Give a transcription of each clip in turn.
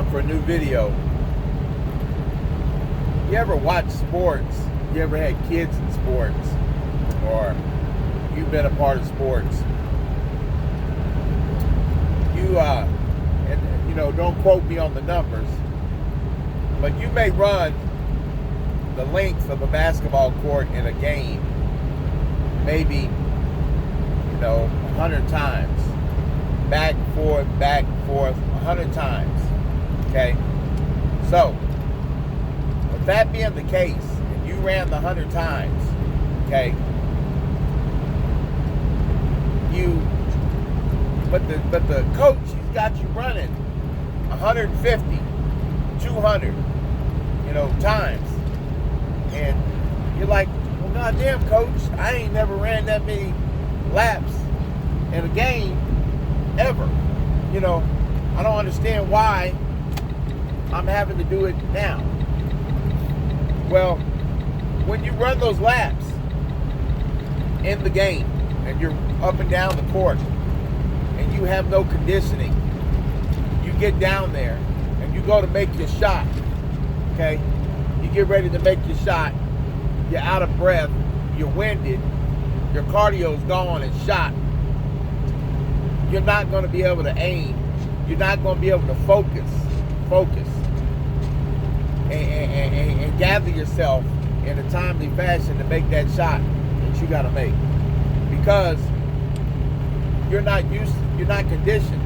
on for a new video. You ever watch sports? You ever had kids in sports? Or you've been a part of sports? And don't quote me on the numbers, but you may run the length of a basketball court in a game maybe 100 times, back and forth 100 times. Okay, so with that being the case, and you ran the 100 times, okay, but the coach, he's got you running 150, 200, times, and you're like, well, goddamn, coach, I ain't never ran that many laps in a game ever. I don't understand why I'm having to do it now. Well, when you run those laps in the game and you're up and down the court and you have no conditioning, you get down there and you go to make your shot, okay? You get ready to make your shot, you're out of breath, you're winded, your cardio's gone and shot. You're not going to be able to aim. You're not going to be able to focus, and gather yourself in a timely fashion to make that shot that you got to make, because you're not conditioned.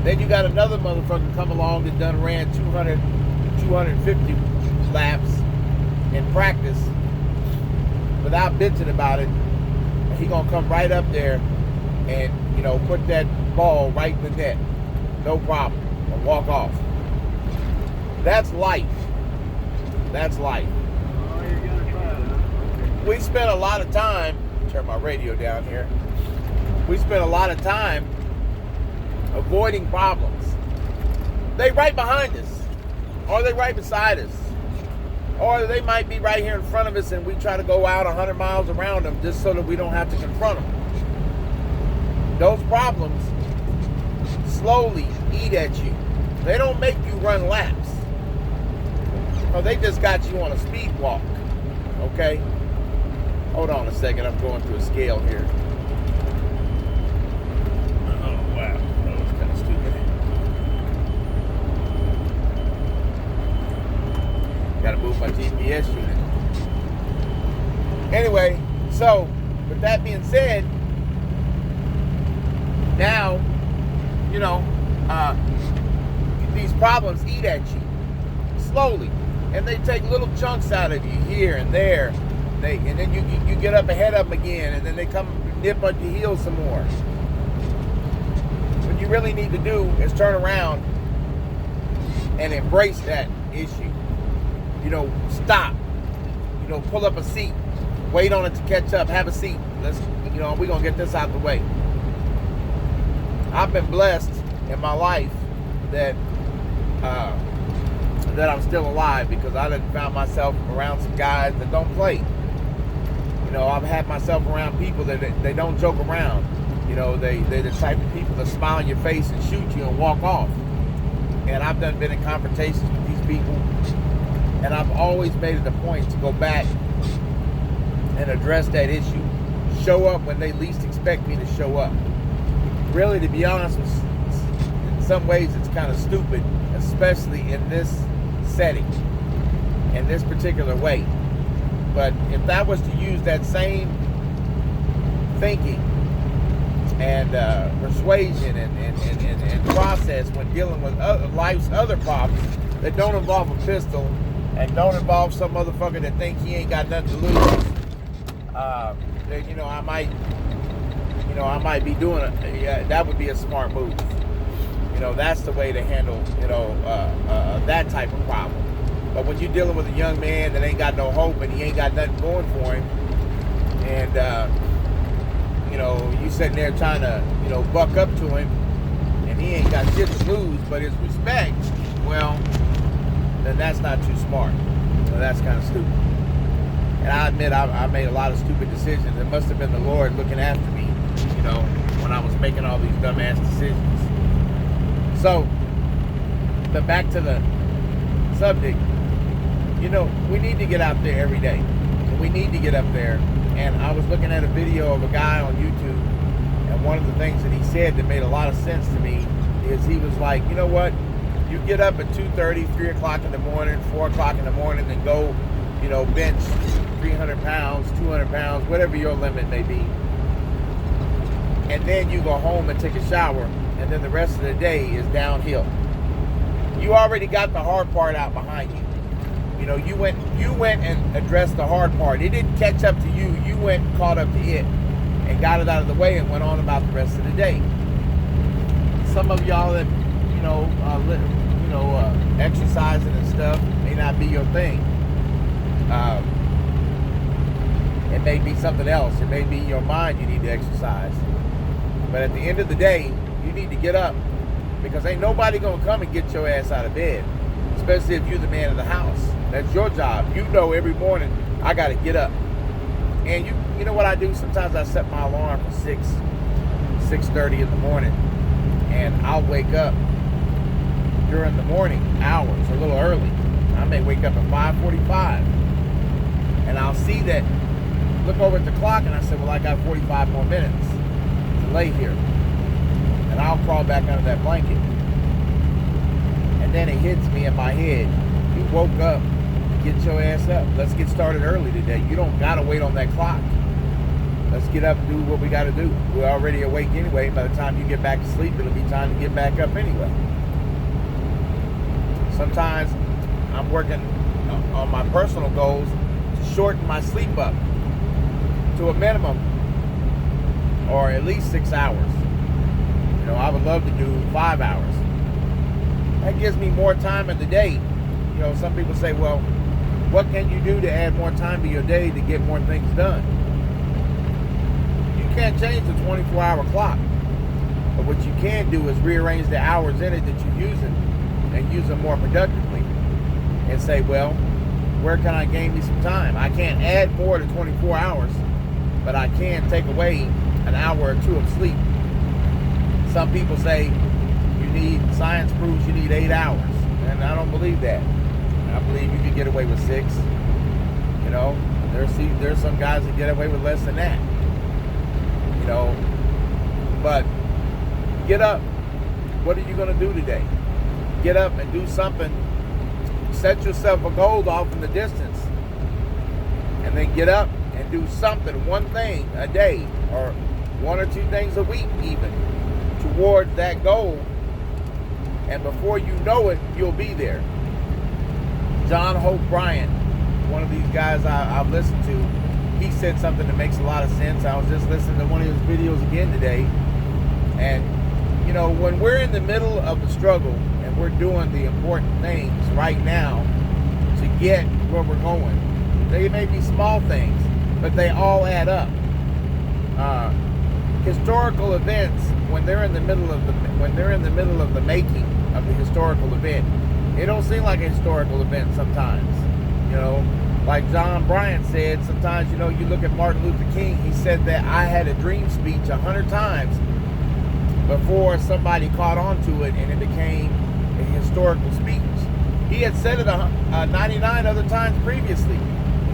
Then you got another motherfucker come along that done ran 200, 250 laps in practice without bitching about it. He gonna come right up there and put that ball right in the net, no problem, and walk off. That's life. That's life. Oh, you're gonna try it, huh? We spent a lot of time. Turn my radio down here. We spent a lot of time avoiding problems. They right behind us, or they right beside us, or they might be right here in front of us, and we try to go out 100 miles around them just so that we don't have to confront them. Those problems slowly eat at you. They don't make you run laps. No, they just got you on a speed walk. Okay? Hold on a second. I'm going through a scale here. Oh, wow. That was kind of stupid. Gotta move my GPS unit. Anyway, so with that being said, now, these problems eat at you slowly, and they take little chunks out of you here and there. And then you get up ahead of them again, and then they come nip on your heels some more. What you really need to do is turn around and embrace that issue. Stop. Pull up a seat. Wait on it to catch up. Have a seat. We're going to get this out of the way. I've been blessed in my life that I'm still alive, because I done found myself around some guys that don't play. I've had myself around people that they don't joke around. They're the type of people that smile in your face and shoot you and walk off. And I've been in confrontations with these people, and I've always made it a point to go back and address that issue. Show up when they least expect me to show up. Really, to be honest, in some ways it's kind of stupid, especially in this setting, in this particular way. But if that was to use that same thinking and persuasion and process when dealing with life's other problems that don't involve a pistol and don't involve some motherfucker that think he ain't got nothing to lose, then I might be doing it. Yeah, that would be a smart move. That's the way to handle that type of problem. But when you're dealing with a young man that ain't got no hope and he ain't got nothing going for him, and you sitting there trying to buck up to him, and he ain't got shit to lose but his respect, well, then that's not too smart. So that's kind of stupid. And I admit I made a lot of stupid decisions. It must have been the Lord looking after me, when I was making all these dumbass decisions. So But back to the subject, you know, we need to get out there every day. We need to get up there. And I was looking at a video of a guy on YouTube, and one of the things that he said that made a lot of sense to me is he was like, you know what? You get up at 2:30, 3 o'clock in the morning, 4 o'clock in the morning, and go, you know, bench 300 pounds, 200 pounds, whatever your limit may be. And then you go home and take a shower, and then the rest of the day is downhill. You already got the hard part out behind you. You know, you went and addressed the hard part. It didn't catch up to you. You went and caught up to it and got it out of the way and went on about the rest of the day. Some of y'all that, exercising and stuff may not be your thing. It may be something else. It may be your mind you need to exercise. But at the end of the day, you need to get up, because ain't nobody gonna come and get your ass out of bed, especially if you're the man of the house. That's your job. You know every morning, I gotta get up. And you know what I do? Sometimes I set my alarm for 6:30 in the morning, and I'll wake up during the morning hours, a little early. I may wake up at 5:45, and I'll see that, look over at the clock, and I say, well, I got 45 more minutes to lay here. And I'll crawl back under that blanket. And then it hits me in my head, you woke up, get your ass up. Let's get started early today. You don't gotta wait on that clock. Let's get up and do what we gotta do. We're already awake anyway. By the time you get back to sleep, it'll be time to get back up anyway. Sometimes I'm working on my personal goals to shorten my sleep up to a minimum, or at least 6 hours. You know, I would love to do 5 hours. That gives me more time in the day. You know, some people say, well, what can you do to add more time to your day to get more things done? You can't change the 24-hour clock. But what you can do is rearrange the hours in it that you're using and use them more productively. And say, well, where can I gain me some time? I can't add more to 24 hours, but I can take away an hour or two of sleep. Some people say science proves you need 8 hours. And I don't believe that. I believe you can get away with 6. You know, there's some guys that get away with less than that. You know, but get up. What are you going to do today? Get up and do something. Set yourself a goal off in the distance. And then get up and do something, one thing a day, or 1 or 2 things a week even, toward that goal. And before you know it, you'll be there. John Hope Bryant, one of these guys I've listened to, he said something that makes a lot of sense. I was just listening to one of his videos again today. And, you know, when we're in the middle of the struggle and we're doing the important things right now to get where we're going, they may be small things, but they all add up. Historical events, when they're in the middle of the making of the historical event, it don't seem like a historical event sometimes. You know, like John Bryant said, sometimes, you know, you look at Martin Luther King, he said that I had a dream speech 100 times before somebody caught on to it and it became a historical speech. He had said it 99 other times previously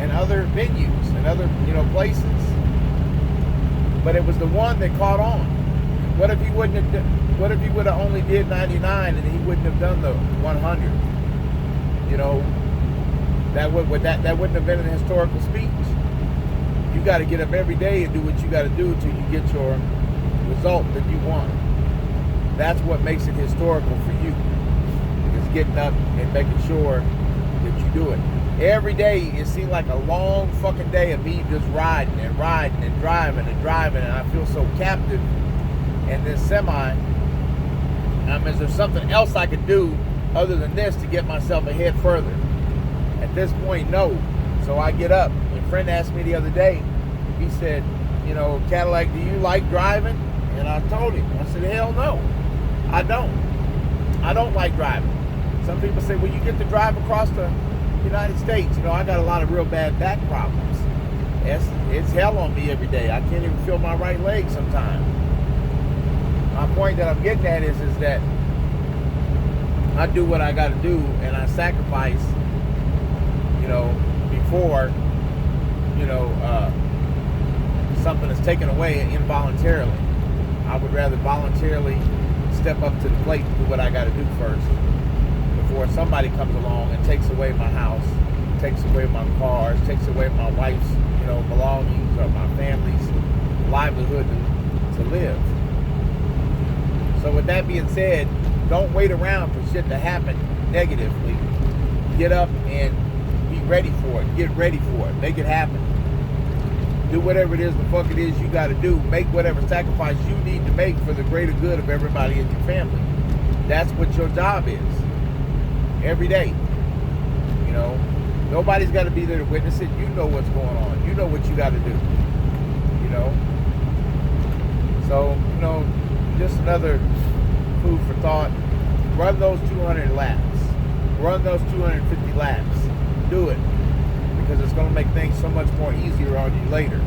in other venues and other, you know, places. But it was the one that caught on. What if he would have only did 99 and he wouldn't have done the 100? You know, that wouldn't have been an historical speech. You got to get up every day and do what you got to do till you get your result that you want. That's what makes it historical for you. Is getting up and making sure that you do it. Every day it seems like a long fucking day of me just riding and driving, and I feel so captive in this semi. Is there something else I could do other than this to get myself ahead further? At this point, no. So I get up. A friend asked me the other day, he said, you know, Cadillac, do you like driving? And I told him, I said, hell no, I don't. I don't like driving. Some people say, well, you get to drive across the United States. You know, I got a lot of real bad back problems. It's hell on me every day. I can't even feel my right leg sometimes. My point that I'm getting at is that I do what I got to do, and I sacrifice, before, something is taken away involuntarily. I would rather voluntarily step up to the plate and do what I got to do first before somebody comes along and takes away my house, takes away my cars, takes away my wife's, belongings or my family's livelihood to live. So with that being said, don't wait around for shit to happen negatively. Get up and be ready for it. Get ready for it. Make it happen. Do whatever it is the fuck it is you got to do. Make whatever sacrifice you need to make for the greater good of everybody in your family. That's what your job is. Every day. Nobody's got to be there to witness it. You know what's going on. You know what you got to do. So, just another food for thought. Run those 200 laps. Run those 250 laps. Do it. Because it's going to make things so much more easier on you later.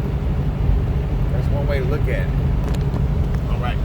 That's one way to look at it. All right.